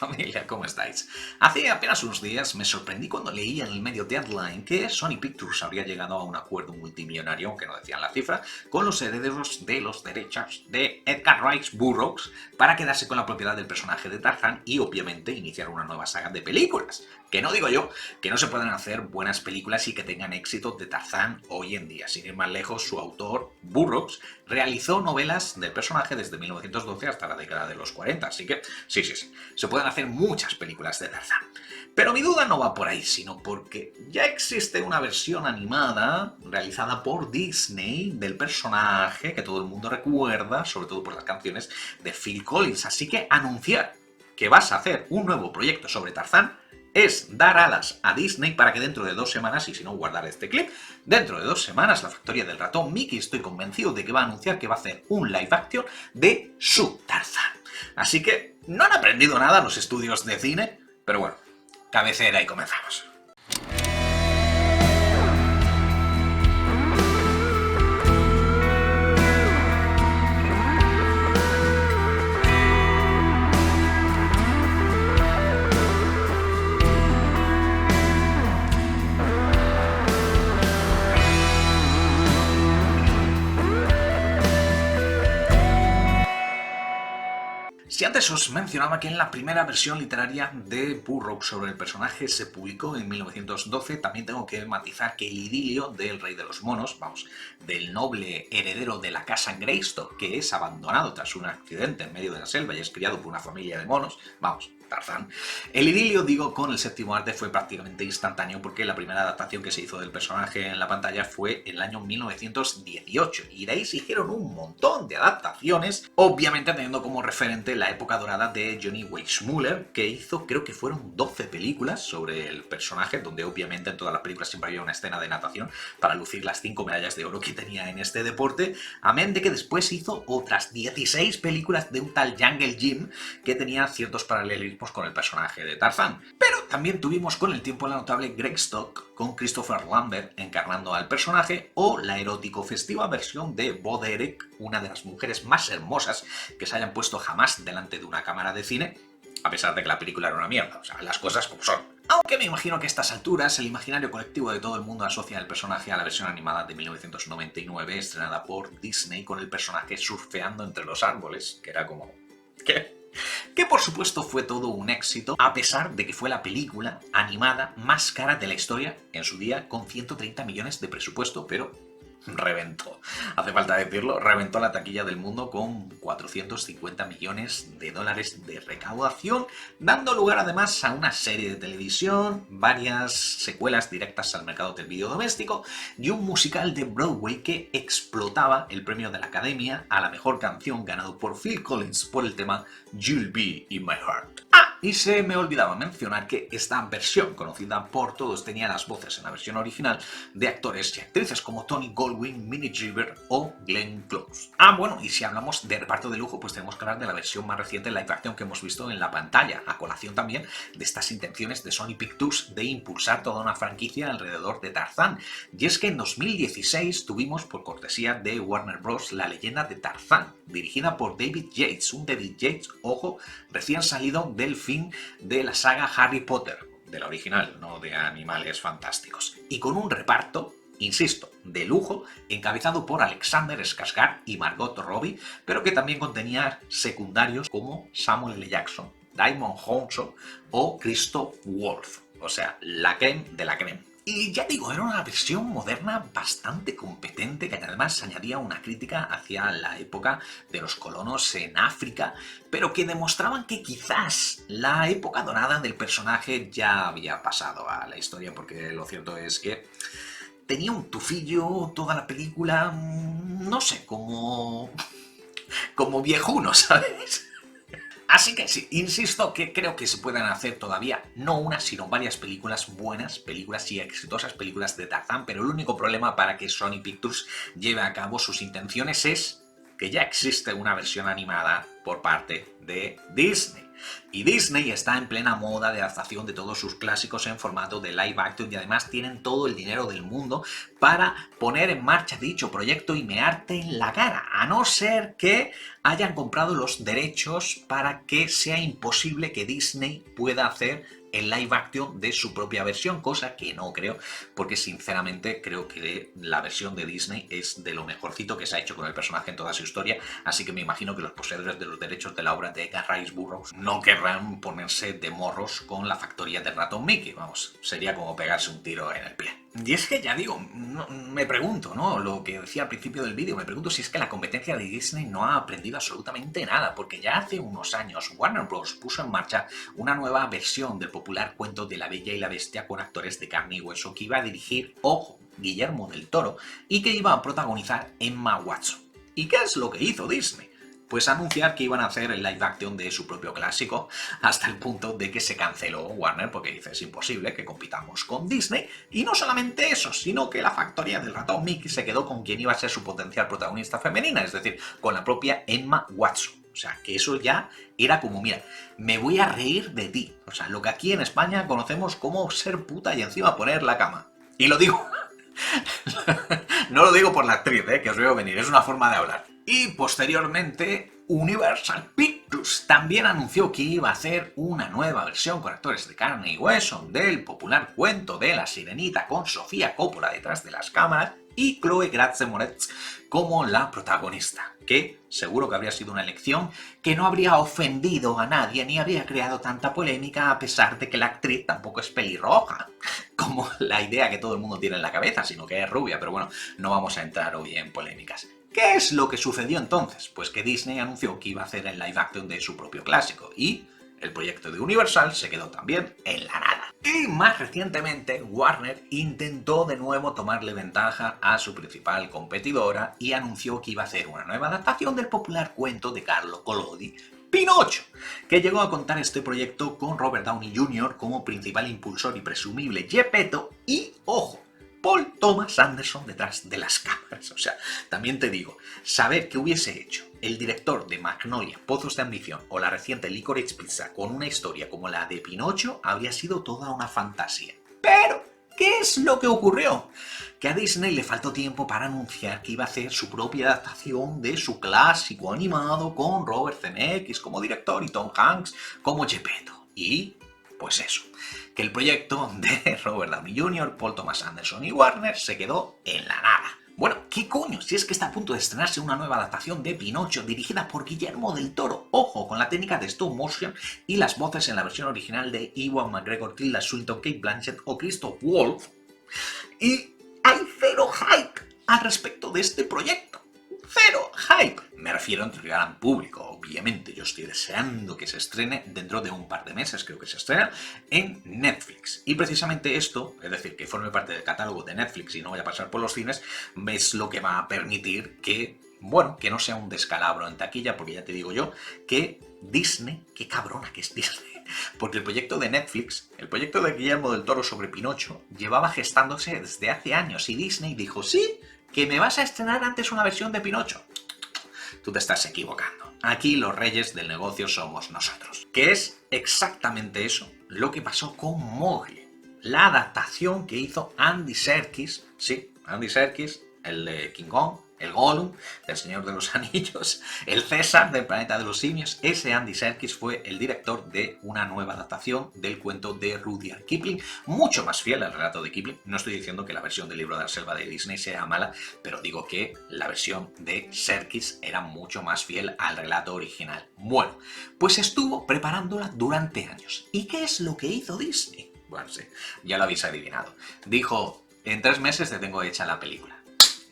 familia, ¿cómo estáis? Hace apenas unos días me sorprendí cuando leí en el medio Deadline que Sony Pictures habría llegado a un acuerdo multimillonario, aunque no decían la cifra, con los herederos de los derechos de Edgar Rice Burroughs para quedarse con la propiedad del personaje de Tarzán y obviamente iniciar una nueva saga de películas. Que no digo yo que no se puedan hacer buenas películas y que tengan éxito de Tarzán hoy en día. Sin ir más lejos, su autor, Burroughs, realizó novelas del personaje desde 1912 hasta la década de los 40, así que sí, se pueden hacer muchas películas de Tarzán. Pero mi duda no va por ahí, sino porque ya existe una versión animada realizada por Disney del personaje que todo el mundo recuerda, sobre todo por las canciones de Phil Collins. Así que anunciar que vas a hacer un nuevo proyecto sobre Tarzán es dar alas a Disney para que dentro de 2 semanas, y si no guardar este clip, dentro de 2 semanas la factoría del ratón Mickey estoy convencido de que va a anunciar que va a hacer un live action de su Tarzán. Así que no han aprendido nada los estudios de cine, pero bueno, cabecera y comenzamos. Si antes os mencionaba que en la primera versión literaria de Burroughs sobre el personaje se publicó en 1912, también tengo que matizar que el idilio del rey de los monos, vamos, del noble heredero de la casa Greystock, que es abandonado tras un accidente en medio de la selva y es criado por una familia de monos, vamos, Tarzán. El idilio, digo, con el séptimo arte fue prácticamente instantáneo porque la primera adaptación que se hizo del personaje en la pantalla fue en el año 1918 y de ahí se hicieron un montón de adaptaciones, obviamente teniendo como referente la época dorada de Johnny Weissmuller, que hizo, creo que fueron 12 películas sobre el personaje, donde obviamente en todas las películas siempre había una escena de natación para lucir las 5 medallas de oro que tenía en este deporte, amén de que después hizo otras 16 películas de un tal Jungle Jim que tenía ciertos paralelismos con el personaje de Tarzán. Pero también tuvimos con el tiempo la notable Greystock con Christopher Lambert encarnando al personaje, o la erótico festiva versión de Bo Derek, una de las mujeres más hermosas que se hayan puesto jamás delante de una cámara de cine, a pesar de que la película era una mierda, o sea, las cosas como son. Aunque me imagino que a estas alturas el imaginario colectivo de todo el mundo asocia el personaje a la versión animada de 1999 estrenada por Disney con el personaje surfeando entre los árboles, que era como... ¿qué? Que por supuesto fue todo un éxito, a pesar de que fue la película animada más cara de la historia en su día, con 130 millones de presupuesto, pero reventó. Hace falta decirlo, reventó la taquilla del mundo con 450 millones de dólares de recaudación, dando lugar además a una serie de televisión, varias secuelas directas al mercado del vídeo doméstico y un musical de Broadway que explotaba el premio de la Academia a la mejor canción ganado por Phil Collins por el tema You'll Be in My Heart. Y se me olvidaba mencionar que esta versión, conocida por todos, tenía las voces en la versión original de actores y actrices como Tony Goldwyn, Minnie Driver o Glenn Close. Bueno, y si hablamos de reparto de lujo, pues tenemos que hablar de la versión más reciente live action que hemos visto en la pantalla, a colación también de estas intenciones de Sony Pictures de impulsar toda una franquicia alrededor de Tarzán. Y es que en 2016 tuvimos, por cortesía de Warner Bros., La leyenda de Tarzán, dirigida por David Yates, un David Yates, ojo, recién salido del fin de la saga Harry Potter, de la original, no de Animales Fantásticos, y con un reparto, insisto, de lujo, encabezado por Alexander Skarsgård y Margot Robbie, pero que también contenía secundarios como Samuel L. Jackson, Damon Hounshaw o Christoph Waltz, o sea, la creme de la creme. Y ya digo, era una versión moderna bastante competente que además añadía una crítica hacia la época de los colonos en África, pero que demostraban que quizás la época dorada del personaje ya había pasado a la historia, porque lo cierto es que tenía un tufillo toda la película, no sé, como viejuno, ¿sabes? Así que sí, insisto que creo que se pueden hacer todavía no una, sino varias películas, buenas películas y exitosas películas de Tarzán, pero el único problema para que Sony Pictures lleve a cabo sus intenciones es que ya existe una versión animada por parte de Disney. Y Disney está en plena moda de adaptación de todos sus clásicos en formato de live action y además tienen todo el dinero del mundo para poner en marcha dicho proyecto y mearte en la cara, a no ser que hayan comprado los derechos para que sea imposible que Disney pueda hacer el live action de su propia versión, cosa que no creo, porque sinceramente creo que la versión de Disney es de lo mejorcito que se ha hecho con el personaje en toda su historia, así que me imagino que los poseedores de los derechos de la obra de Edgar Rice Burroughs no querrán ponerse de morros con la factoría del ratón Mickey, vamos, sería como pegarse un tiro en el pie. Y es que ya digo, me pregunto, ¿no? Lo que decía al principio del vídeo, me pregunto si es que la competencia de Disney no ha aprendido absolutamente nada, porque ya hace unos años Warner Bros. Puso en marcha una nueva versión del popular cuento de La Bella y la Bestia con actores de carne y hueso que iba a dirigir, ojo, Guillermo del Toro, y que iba a protagonizar Emma Watson. ¿Y qué es lo que hizo Disney? Pues anunciar que iban a hacer el live action de su propio clásico, hasta el punto de que se canceló Warner porque dice es imposible que compitamos con Disney, y no solamente eso, sino que la factoría del ratón Mickey se quedó con quien iba a ser su potencial protagonista femenina, es decir, con la propia Emma Watson. O sea, que eso ya era como, mira, me voy a reír de ti. O sea, lo que aquí en España conocemos como ser puta y encima poner la cama. Y lo digo... no lo digo por la actriz, que os veo venir, es una forma de hablar. Y posteriormente, Universal Pictures también anunció que iba a hacer una nueva versión con actores de carne y hueso del popular cuento de La Sirenita con Sofía Coppola detrás de las cámaras y Chloe Grace Moretz como la protagonista, que seguro que habría sido una elección que no habría ofendido a nadie ni habría creado tanta polémica a pesar de que la actriz tampoco es pelirroja, como la idea que todo el mundo tiene en la cabeza, sino que es rubia, pero bueno, no vamos a entrar hoy en polémicas. ¿Qué es lo que sucedió entonces? Pues que Disney anunció que iba a hacer el live action de su propio clásico y el proyecto de Universal se quedó también en la nada. Y más recientemente, Warner intentó de nuevo tomarle ventaja a su principal competidora y anunció que iba a hacer una nueva adaptación del popular cuento de Carlo Collodi, Pinocho, que llegó a contar este proyecto con Robert Downey Jr. como principal impulsor y presumible Geppetto y, ojo, Paul Thomas Anderson detrás de las cámaras. O sea, también te digo, saber que hubiese hecho el director de Magnolia, Pozos de Ambición o la reciente Licorice Pizza con una historia como la de Pinocho habría sido toda una fantasía. Pero, ¿qué es lo que ocurrió? Que a Disney le faltó tiempo para anunciar que iba a hacer su propia adaptación de su clásico animado con Robert Zemeckis como director y Tom Hanks como Geppetto. Y... pues eso, que el proyecto de Robert Downey Jr., Paul Thomas Anderson y Warner se quedó en la nada. Bueno, ¿qué coño? Si es que está a punto de estrenarse una nueva adaptación de Pinocho dirigida por Guillermo del Toro, ojo, con la técnica de stop motion y las voces en la versión original de Ewan McGregor, Tilda Swinton, Kate Blanchett o Christoph Waltz. Y hay cero hype al respecto de este proyecto. ¡Cero hype! Me refiero entre el gran público, obviamente. Yo estoy deseando que se estrene dentro de un par de meses, creo que se estrena, en Netflix. Y precisamente esto, es decir, que forme parte del catálogo de Netflix y no vaya a pasar por los cines, es lo que va a permitir que, bueno, que no sea un descalabro en taquilla, porque ya te digo yo que Disney, qué cabrona que es Disney, porque el proyecto de Netflix, el proyecto de Guillermo del Toro sobre Pinocho, llevaba gestándose desde hace años y Disney dijo, sí, que me vas a estrenar antes una versión de Pinocho. Tú te estás equivocando. Aquí los reyes del negocio somos nosotros. Que es exactamente eso lo que pasó con Mowgli. La adaptación que hizo Andy Serkis, sí, Andy Serkis, el de King Kong, el Gollum, del Señor de los Anillos, el César del Planeta de los Simios. Ese Andy Serkis fue el director de una nueva adaptación del cuento de Rudyard Kipling, mucho más fiel al relato de Kipling. No estoy diciendo que la versión del Libro de la Selva de Disney sea mala, pero digo que la versión de Serkis era mucho más fiel al relato original. Bueno, pues estuvo preparándola durante años. ¿Y qué es lo que hizo Disney? Bueno, sí, ya lo habéis adivinado. Dijo, en 3 meses te tengo hecha la película.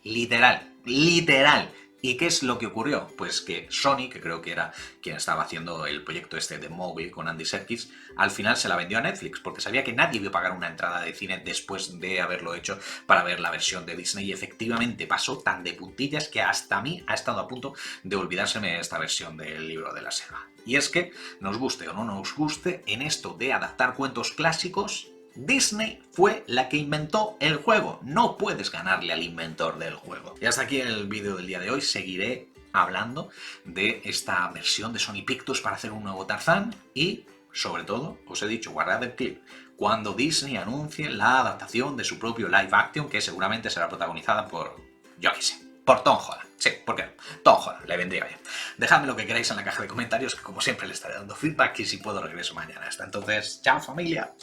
Literal. ¿Y qué es lo que ocurrió? Pues que Sony, que creo que era quien estaba haciendo el proyecto este de Mowgli con Andy Serkis, al final se la vendió a Netflix, porque sabía que nadie iba a pagar una entrada de cine después de haberlo hecho para ver la versión de Disney, y efectivamente pasó tan de puntillas que hasta a mí ha estado a punto de olvidárseme esta versión del Libro de la Selva. Y es que, nos guste o no nos guste, en esto de adaptar cuentos clásicos, Disney fue la que inventó el juego. No puedes ganarle al inventor del juego. Y hasta aquí el vídeo del día de hoy. Seguiré hablando de esta versión de Sony Pictures para hacer un nuevo Tarzán y sobre todo, os he dicho, guardad el clip, cuando Disney anuncie la adaptación de su propio live action, que seguramente será protagonizada por, yo qué sé, por Tom Holland. Sí, ¿por qué no? Tom Holland, le vendría bien. Dejadme lo que queráis en la caja de comentarios, que como siempre le estaré dando feedback y si puedo regreso mañana. Hasta entonces, chao familia.